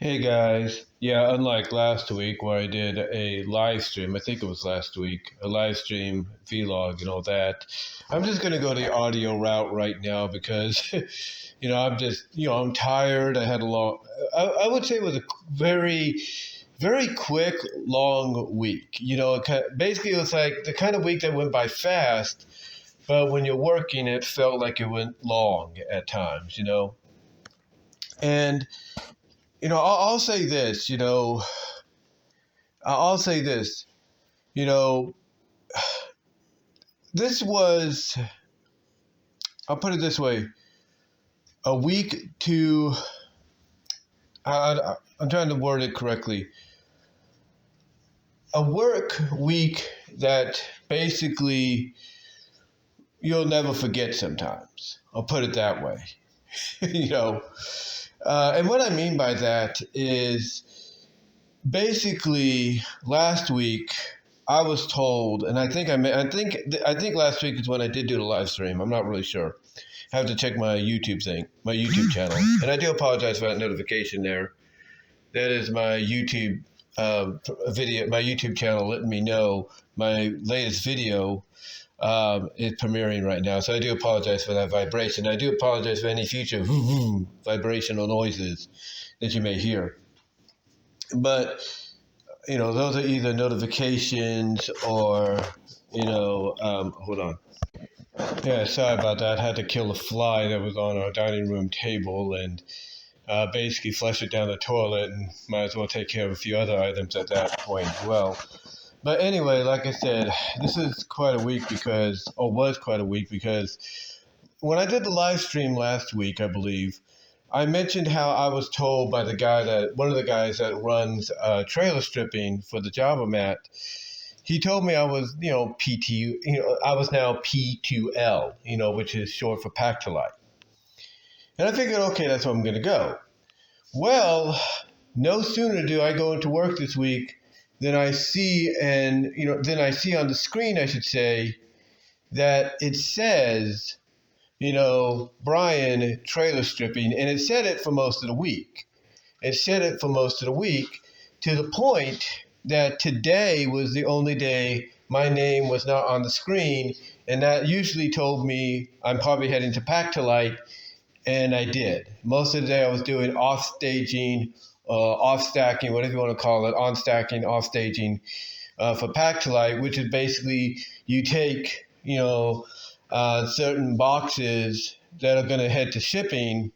Hey guys. Yeah, unlike last week where I did a live stream, I think it was last week, a live stream vlog and all that, I'm just going to go the audio route right now because, I'm tired. I had a long, I would say it was a very, very quick, long week. Basically it was like the kind of week that went by fast, but when you're working, it felt like it went long at times. And I'll say this, I'll say this, you know, this was, I'll put it this way, a week to, I'm trying to word it correctly, a work week that basically you'll never forget sometimes. I'll put it that way, you know. And what I mean by that is basically last week I was told, and I think last week is when I did do the live stream. I'm not really sure. I have to check my YouTube channel, and I do apologize for that notification there. That is my YouTube video, my YouTube channel letting me know my latest video is premiering right now. So I do apologize for that vibration. I do apologize for any future vibrational noises that you may hear. But, those are either notifications or, hold on. Yeah, sorry about that. I had to kill a fly that was on our dining room table and basically flush it down the toilet, and might as well take care of a few other items at that point as well. But anyway, like I said, this is quite a week was quite a week because when I did the live stream last week, I believe, I mentioned how I was told by one of the guys that runs trailer stripping for the job I'm at. He told me I was, I was now P2L, which is short for pack to light. And I figured, okay, that's where I'm going to go. Well, no sooner do I go into work this week than I see on the screen, I should say, that it says, Brian trailer stripping, and it said it for most of the week. It said it for most of the week to the point that today was the only day my name was not on the screen, and that usually told me I'm probably heading to Pack to Light, and I did. Most of the day I was doing off-staging, off-stacking, whatever you want to call it, on-stacking, off-staging for Pack to Light, which is basically you take, certain boxes that are going to head to shipping,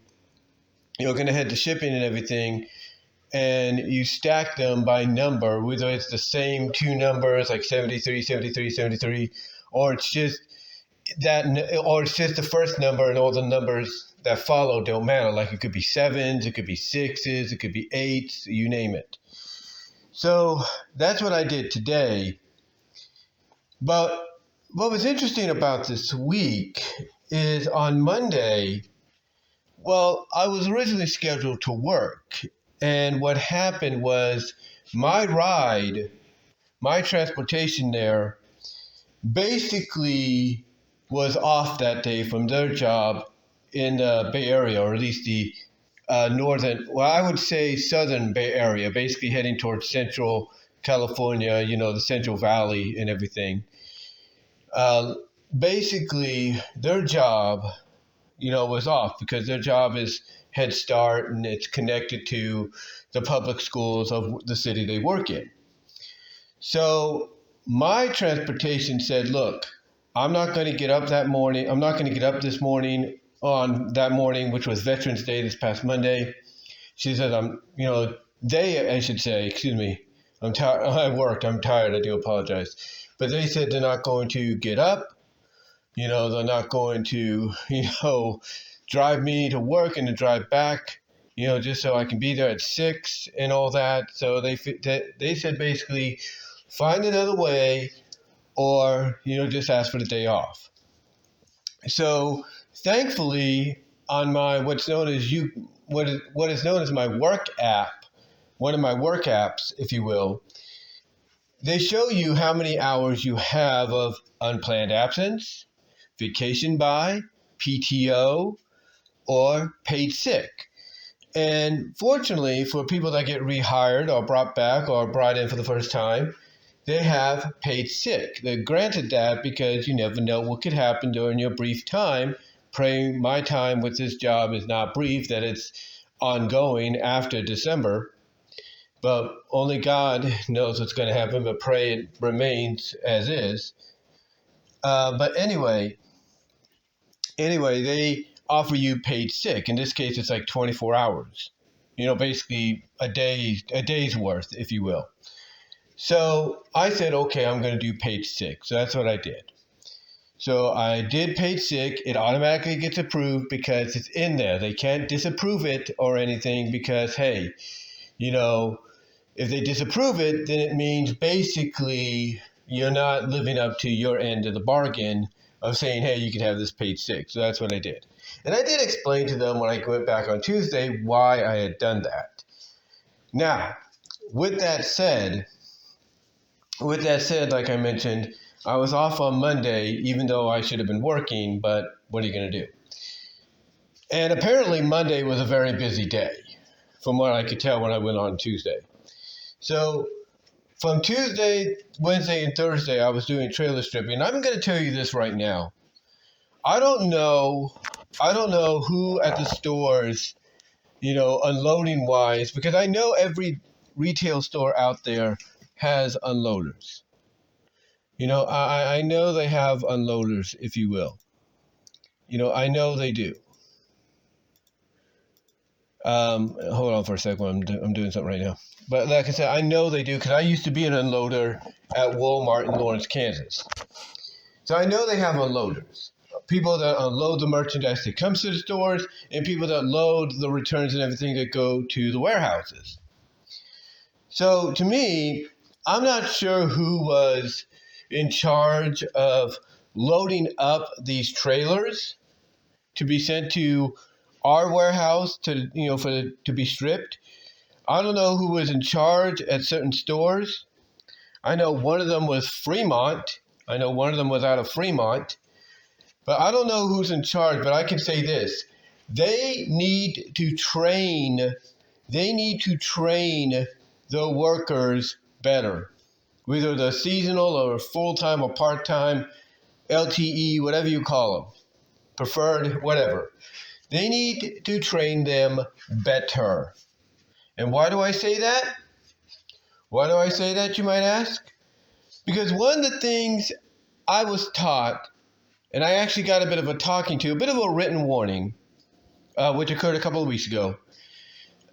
and everything, and you stack them by number, whether it's the same two numbers, like 73, 73, 73, or it's just the first number and all the numbers that follow don't matter. Like it could be sevens, it could be sixes, it could be eights, you name it. So that's what I did today. But what was interesting about this week is on Monday, well, I was originally scheduled to work. And what happened was my transportation there, basically was off that day from their job in the Bay Area, or at least the I would say southern Bay Area, basically heading towards central California, the Central Valley and everything. Basically, their job, was off because their job is Head Start and it's connected to the public schools of the city they work in. So my transportation said, look, I'm not going to get up that morning. I'm not going to get up this morning on that morning, which was Veterans Day this past Monday. She said, excuse me, I'm tired. I worked. I'm tired. I do apologize. But they said they're not going to get up. They're not going to, drive me to work and to drive back, just so I can be there at 6 and all that. So they said basically find another way or, just ask for the day off. So thankfully on my, what is known as my work app, one of my work apps, if you will, they show you how many hours you have of unplanned absence, vacation by, PTO, or paid sick. And fortunately, for people that get rehired or brought back or brought in for the first time, they have paid sick. They're granted that because you never know what could happen during your brief time. Praying my time with this job is not brief, that it's ongoing after December. But only God knows what's going to happen, but pray it remains as is. But anyway, they offer you paid sick. In this case, it's like 24 hours. Basically a day's worth, if you will. So I said, okay, I'm going to do paid sick. So that's what I did. So I did paid sick. It automatically gets approved because it's in there. They can't disapprove it or anything because, hey, if they disapprove it, then it means basically you're not living up to your end of the bargain of saying, hey, you can have this paid sick. So that's what I did. And I did explain to them when I went back on Tuesday why I had done that. Now, with that said, like I mentioned, I was off on Monday, even though I should have been working, but what are you going to do? And apparently Monday was a very busy day, from what I could tell when I went on Tuesday. So from Tuesday, Wednesday, and Thursday, I was doing trailer stripping. I'm going to tell you this right now. I don't know who at the stores, unloading wise, because I know every retail store out there has unloaders. I know they have unloaders, if you will. I know they do. Hold on for a second. I'm doing something right now. But like I said, I know they do because I used to be an unloader at Walmart in Lawrence, Kansas. So I know they have unloaders. People that unload the merchandise that comes to the stores and people that load the returns and everything that go to the warehouses. So to me, I'm not sure who was in charge of loading up these trailers to be sent to our warehouse to be stripped. I don't know who was in charge at certain stores. I know one of them was Fremont. I know one of them was out of Fremont. But I don't know who's in charge, but I can say this. They need to train the workers better. Whether they're seasonal or full-time or part-time, LTE, whatever you call them, preferred, whatever. They need to train them better. And why do I say that? Why do I say that, you might ask? Because one of the things I was taught, and I actually got a bit of a talking to, a bit of a written warning, which occurred a couple of weeks ago.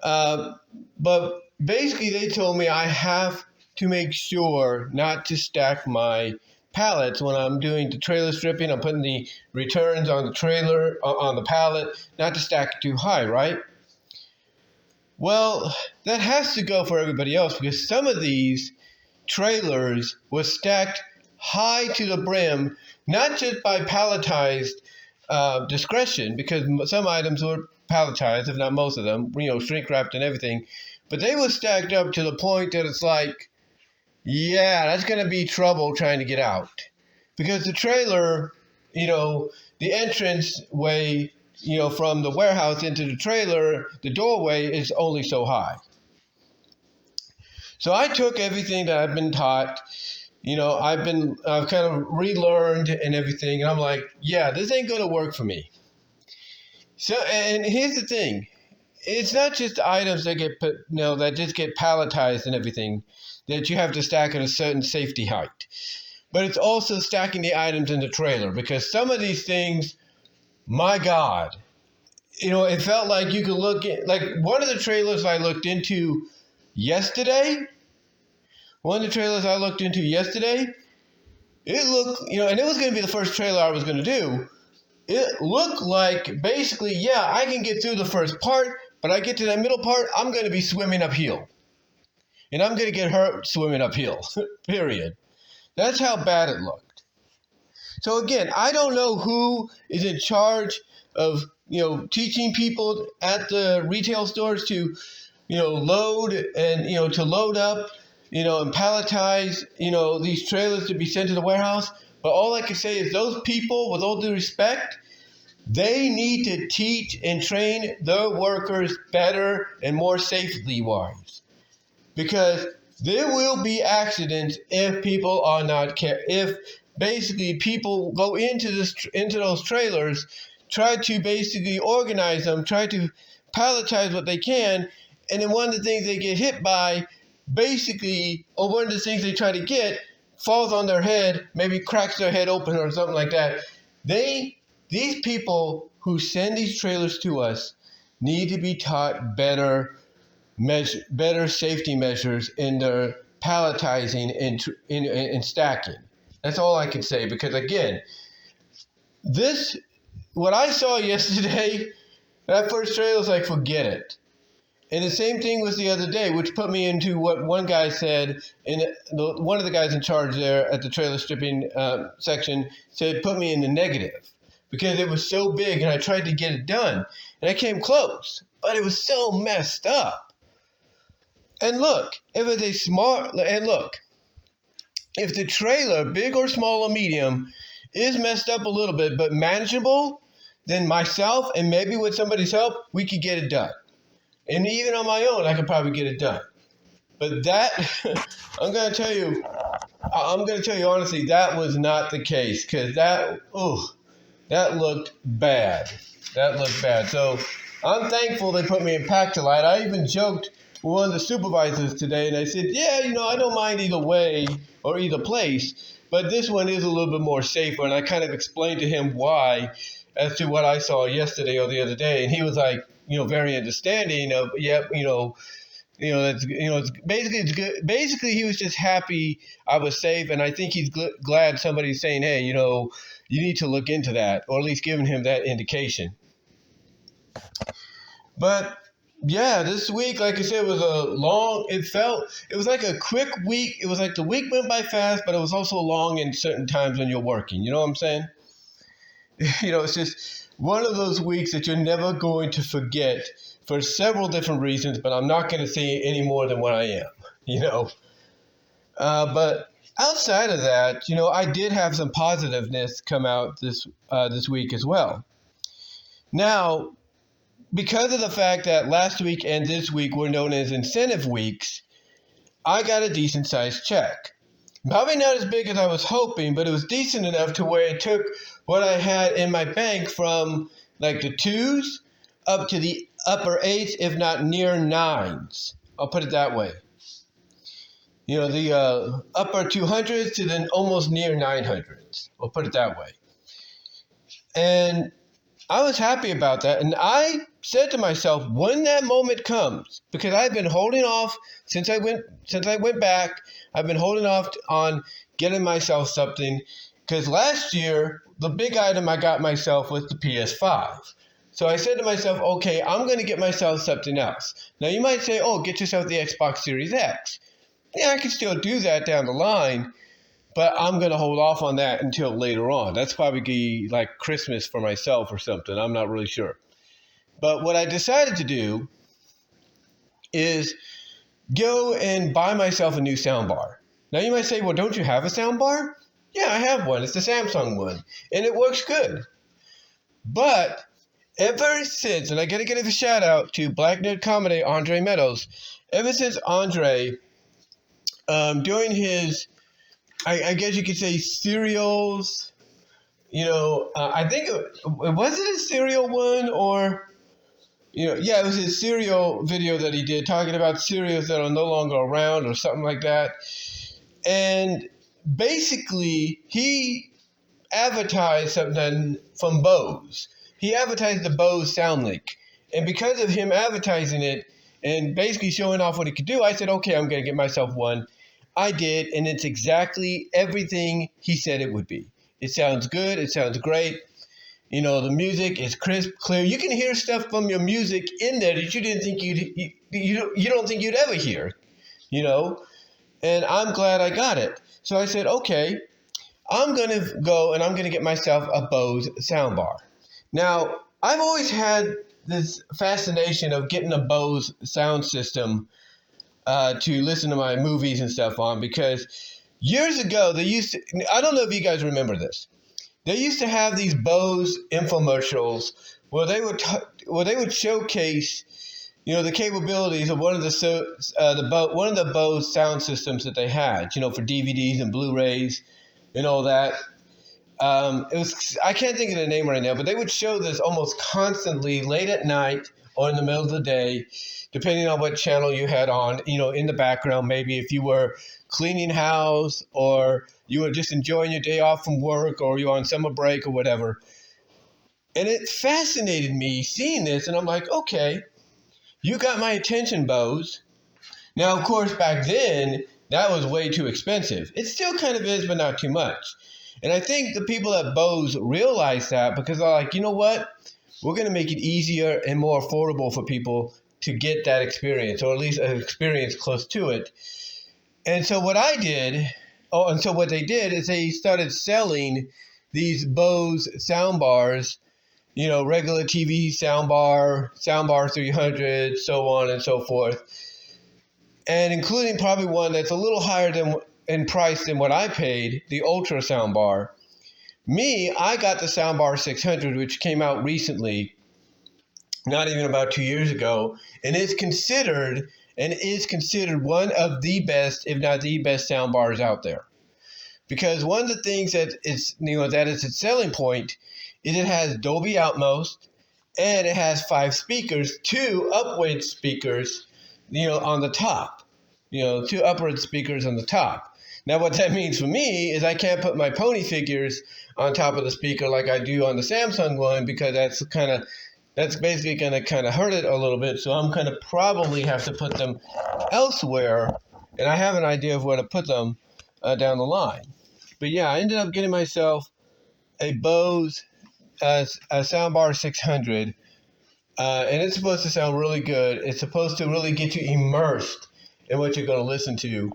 But basically they told me I have to make sure not to stack my pallets when I'm doing the trailer stripping. I'm putting the returns on the trailer, on the pallet, not to stack it too high, right? Well, that has to go for everybody else because some of these trailers were stacked high to the brim, not just by palletized discretion, because some items were palletized, if not most of them, shrink wrapped and everything, but they were stacked up to the point that it's like, yeah, that's going to be trouble trying to get out. Because the trailer, the entrance way, from the warehouse into the trailer, the doorway is only so high. So I took everything that I've been taught, I've kind of relearned and everything, and I'm like, yeah, this ain't going to work for me. So, and here's the thing. It's not just items that get put, that just get palletized and everything that you have to stack at a certain safety height. But it's also stacking the items in the trailer because some of these things, my God, it felt like you could look at, like one of the trailers I looked into yesterday, it looked, and it was going to be the first trailer I was going to do. It looked like basically, yeah, I can get through the first part, but I get to that middle part, I'm going to be swimming uphill. And I'm going to get hurt swimming uphill, period. That's how bad it looked. So again, I don't know who is in charge of, teaching people at the retail stores to, load and, to load up, and palletize, these trailers to be sent to the warehouse. But all I can say is those people, with all due respect, They need to teach and train their workers better and more safely wise, because there will be accidents if people are not if basically people go into those trailers, try to basically organize them, try to palletize what they can, and then one of the things they get hit by, basically, or one of the things they try to get falls on their head, maybe cracks their head open or something like that. These people who send these trailers to us need to be taught better safety measures in their palletizing and stacking. That's all I can say, because again, what I saw yesterday, that first trailer was like, forget it. And the same thing was the other day, which put me into what one guy said, and one of the guys in charge there at the trailer stripping section said, put me in the negative, because it was so big and I tried to get it done. And I came close, but it was so messed up. And look, if the trailer, big or small or medium, is messed up a little bit, but manageable, then myself and maybe with somebody's help, we could get it done. And even on my own, I could probably get it done. But that, I'm going to tell you honestly, that was not the case, because that looked bad. That looked bad. So I'm thankful they put me in Pack-to-Light. I even joked with one of the supervisors today, and I said, yeah, I don't mind either way or either place, but this one is a little bit more safer. And I kind of explained to him why as to what I saw yesterday or the other day. And he was like, very understanding of, it's good. Basically, he was just happy I was safe. And I think he's glad somebody's saying, hey, you need to look into that, or at least giving him that indication. But yeah, this week, like I said, was it was like a quick week. It was like the week went by fast, but it was also long in certain times when you're working. You know what I'm saying? It's just one of those weeks that you're never going to forget for several different reasons, but I'm not going to say any more than what I am, But outside of that, I did have some positiveness come out this week as well. Now, because of the fact that last week and this week were known as incentive weeks, I got a decent sized check. Probably not as big as I was hoping, but it was decent enough to where it took what I had in my bank from like the 2s up to the upper 8s, if not near 9s. I'll put it that way. The upper 200s to then almost near 900s. I'll put it that way. And I was happy about that. And I said to myself, when that moment comes, because I've been holding off since I went back, I've been holding off on getting myself something, because last year, the big item I got myself was the PS5. So I said to myself, okay, I'm going to get myself something else. Now you might say, oh, get yourself the Xbox Series X. Yeah, I can still do that down the line, but I'm going to hold off on that until later on. That's probably like Christmas for myself or something. I'm not really sure. But what I decided to do is go and buy myself a new soundbar. Now you might say, well, don't you have a soundbar? Yeah, I have one. It's the Samsung one, and it works good. But ever since, and I got to give a shout out to Black Nerd Comedy, Andre Meadows, ever since Andre, doing his, I guess you could say, cereals, I think, was it a cereal one or... yeah, it was his cereal video that he did, talking about cereals that are no longer around or something like that. And basically, he advertised something from Bose. He advertised the Bose SoundLink. And because of him advertising it and basically showing off what he could do, I said, okay, I'm going to get myself one. I did, and it's exactly everything he said it would be. It sounds good. It sounds great. The music is crisp, clear. You can hear stuff from your music in there that you didn't think you don't think you'd ever hear, And I'm glad I got it. So I said, okay, I'm going to go and I'm going to get myself a Bose soundbar. Now, I've always had this fascination of getting a Bose sound system to listen to my movies and stuff on, because years ago, I don't know if you guys remember this. They used to have these Bose infomercials where they would showcase, the capabilities of one of the Bose sound systems that they had, for DVDs and Blu-rays and all that. I can't think of the name right now, but they would show this almost constantly late at night or in the middle of the day, depending on what channel you had on, in the background. Maybe if you were cleaning house or you were just enjoying your day off from work or you're on summer break or whatever. And it fascinated me seeing this. And I'm like, okay, you got my attention, Bose. Now, of course, back then, that was way too expensive. It still kind of is, but not too much. And I think the people at Bose realized that because they're like, you know what? We're going to make it easier and more affordable for people to get that experience, or at least an experience close to it. And so what they did is they started selling these Bose soundbars, regular TV soundbar 300, so on and so forth. And including probably one that's a little higher in price than what I paid, the Ultra soundbar. I got the soundbar 600, which came out recently, not even about 2 years ago, and is considered one of the best, if not the best, soundbars out there. Because one of the things that is its selling point is it has Dolby Atmos, and it has 5 speakers, 2 upward speakers, on the top. 2 upward speakers on the top. Now, what that means for me is I can't put my pony figures on top of the speaker like I do on the Samsung one, because that's basically going to kind of hurt it a little bit. So I'm going to probably have to put them elsewhere, and I have an idea of where to put them down the line. But yeah, I ended up getting myself a Bose a soundbar 600, and it's supposed to sound really good. It's supposed to really get you immersed in what you're going to listen to.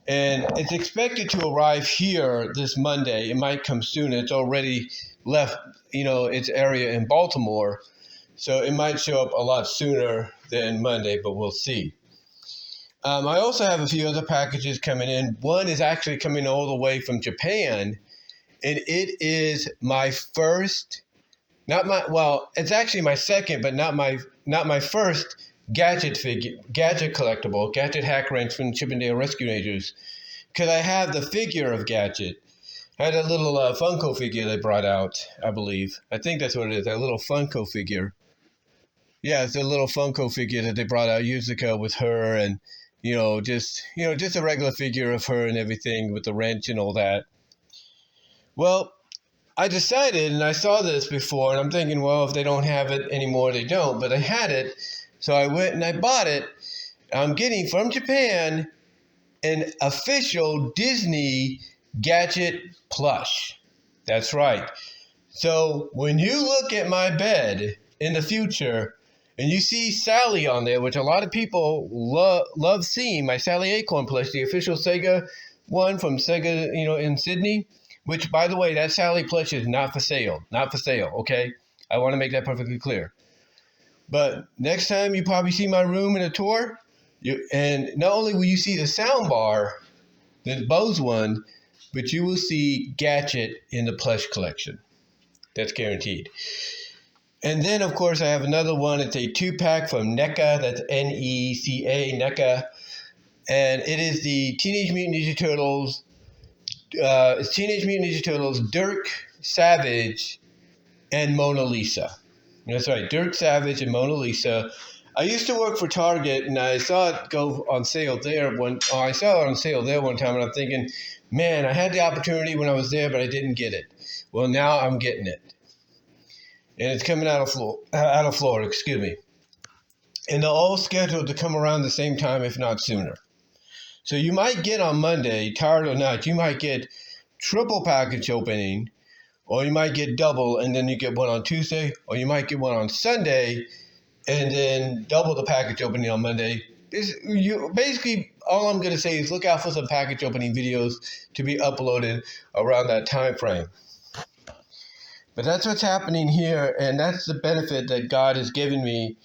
And it's expected to arrive here this Monday. It might come sooner. It's already left, its area in Baltimore. So it might show up a lot sooner than Monday, but we'll see. I also have a few other packages coming in. One is actually coming all the way from Japan. And it is my first, it's actually my second, but not my first gadget collectible, Gadget Hack Wrench from Chippendale Rescue Rangers, because I have the figure of Gadget. I had a little Funko figure they brought out, I believe. I think that's what it is, that little Funko figure. Yeah, it's a little Funko figure that they brought out years ago with her, and just a regular figure of her and everything with the wrench and all that. Well, I decided, and I saw this before, and I'm thinking, well, if they don't have it anymore, they don't, but I had it. So I went and I bought it. I'm getting from Japan an official Disney Gadget plush. That's right. So when you look at my bed in the future and you see Sally on there, which a lot of people love seeing, my Sally Acorn plush, the official Sega one from Sega, in Sydney, which, by the way, that Sally plush is not for sale. Not for sale, okay? I want to make that perfectly clear. But next time you probably see my room in a tour, and not only will you see the sound bar, the Bose one, but you will see Gadget in the plush collection. That's guaranteed. And then, of course, I have another one. It's a 2-pack from NECA. That's NECA, NECA. And it is the Teenage Mutant Ninja Turtles. It's Teenage Mutant Ninja Turtles, Dirk, Savage, and Mona Lisa. That's right, Dirk Savage and Mona Lisa. I used to work for Target, and I saw it go on sale there one time, and I'm thinking, man, I had the opportunity when I was there, but I didn't get it. Well, now I'm getting it, and it's coming out of Florida. Excuse me, and they're all scheduled to come around the same time, if not sooner. So you might get on Monday, tired or not, you might get triple package opening. Or you might get double, and then you get one on Tuesday. Or you might get one on Sunday, and then double the package opening on Monday. Basically, all I'm going to say is look out for some package opening videos to be uploaded around that time frame. But that's what's happening here, and that's the benefit that God has given me,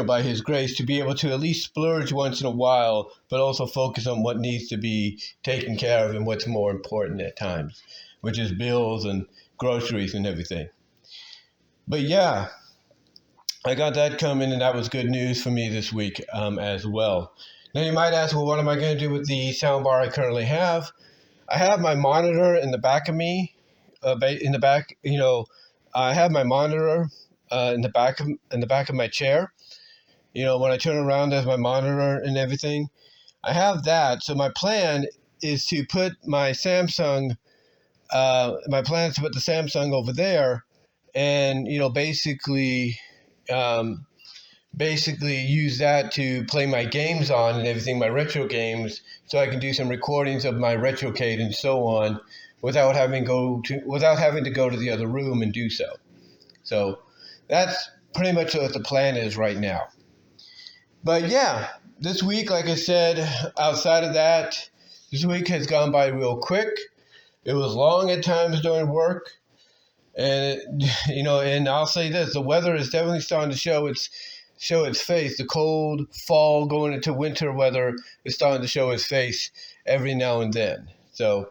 by His grace, to be able to at least splurge once in a while, but also focus on what needs to be taken care of and what's more important at times, which is bills and groceries and everything. But yeah, I got that coming, and that was good news for me this week as well. Now you might ask, well, what am I going to do with the soundbar I currently have? I have my monitor in the back of me, in the back. I have my monitor in the back of my chair. When I turn around, there's my monitor and everything. I have that. So my plan is to put my Samsung. My plan is to put the Samsung over there, and basically use that to play my games on and everything, my retro games, so I can do some recordings of my retrocade and so on without having to go to the other room and do so. So that's pretty much what the plan is right now. But yeah, this week, like I said, outside of that, this week has gone by real quick. It was long at times during work. And, and I'll say this, the weather is definitely starting to show its face. The cold fall going into winter weather is starting to show its face every now and then. So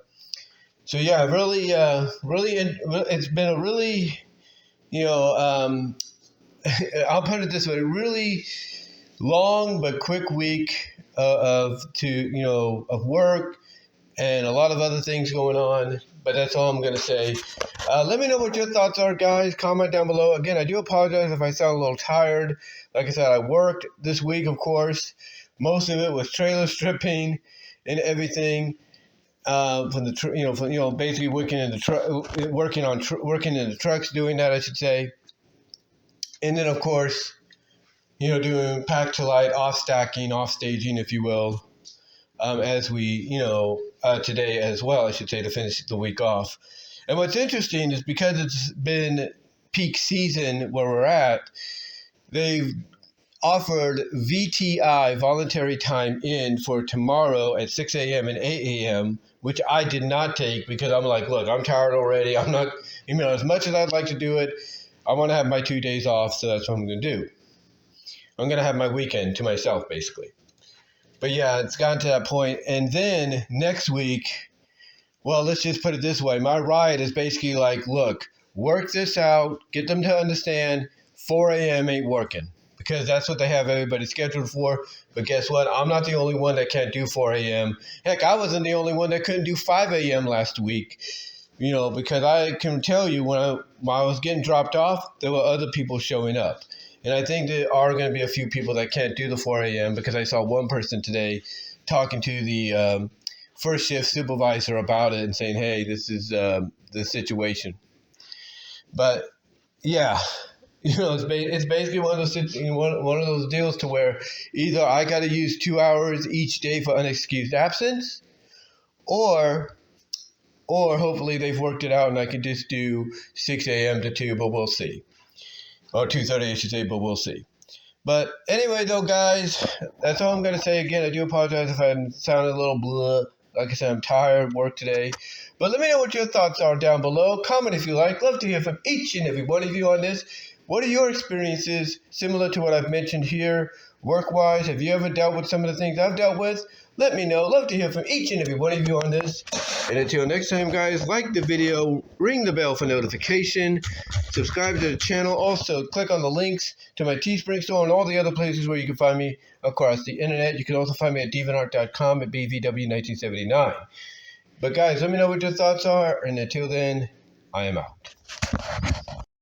yeah, really, it's been a really, I'll put it this way, really long but quick week of work and a lot of other things going on. But that's all I'm going to say. Let me know what your thoughts are, guys. Comment down below. Again, I do apologize if I sound a little tired. Like I said, I worked this week, of course. Most of it was trailer stripping and everything. Basically working in the trucks, doing that, I should say. And then, of course, doing pack to light, off stacking, off staging, if you will. As we, today as well, I should say, to finish the week off. And what's interesting is because it's been peak season where we're at, they've offered VTI, voluntary time in, for tomorrow at 6 a.m. and 8 a.m., which I did not take because I'm like, look, I'm tired already. I'm not, as much as I'd like to do it, I want to have my 2 days off, so that's what I'm going to do. I'm going to have my weekend to myself, basically. But yeah, it's gotten to that point. And then next week, well, let's just put it this way. My ride is basically like, look, work this out, get them to understand 4 a.m. ain't working. Because that's what they have everybody scheduled for. But guess what? I'm not the only one that can't do 4 a.m. Heck, I wasn't the only one that couldn't do 5 a.m. last week. Because I can tell you when I was getting dropped off, there were other people showing up. And I think there are going to be a few people that can't do the 4 a.m. because I saw one person today talking to the first shift supervisor about it and saying, hey, this is the situation. But yeah, it's basically one of those deals to where either I got to use 2 hours each day for unexcused absence, or hopefully they've worked it out and I can just do 6 a.m. to 2, but we'll see. Or 2:30, I should say, but we'll see. But anyway, though, guys, that's all I'm going to say. Again, I do apologize if I sounded a little blah. Like I said, I'm tired, work today. But let me know what your thoughts are down below. Comment if you like. Love to hear from each and every one of you on this. What are your experiences similar to what I've mentioned here, work-wise? Have you ever dealt with some of the things I've dealt with? Let me know. Love to hear from each and every one of you on this. And until next time, guys, like the video, ring the bell for notification, subscribe to the channel. Also, click on the links to my Teespring store and all the other places where you can find me across the internet. You can also find me at deviantart.com at BVW1979. But guys, let me know what your thoughts are. And until then, I am out.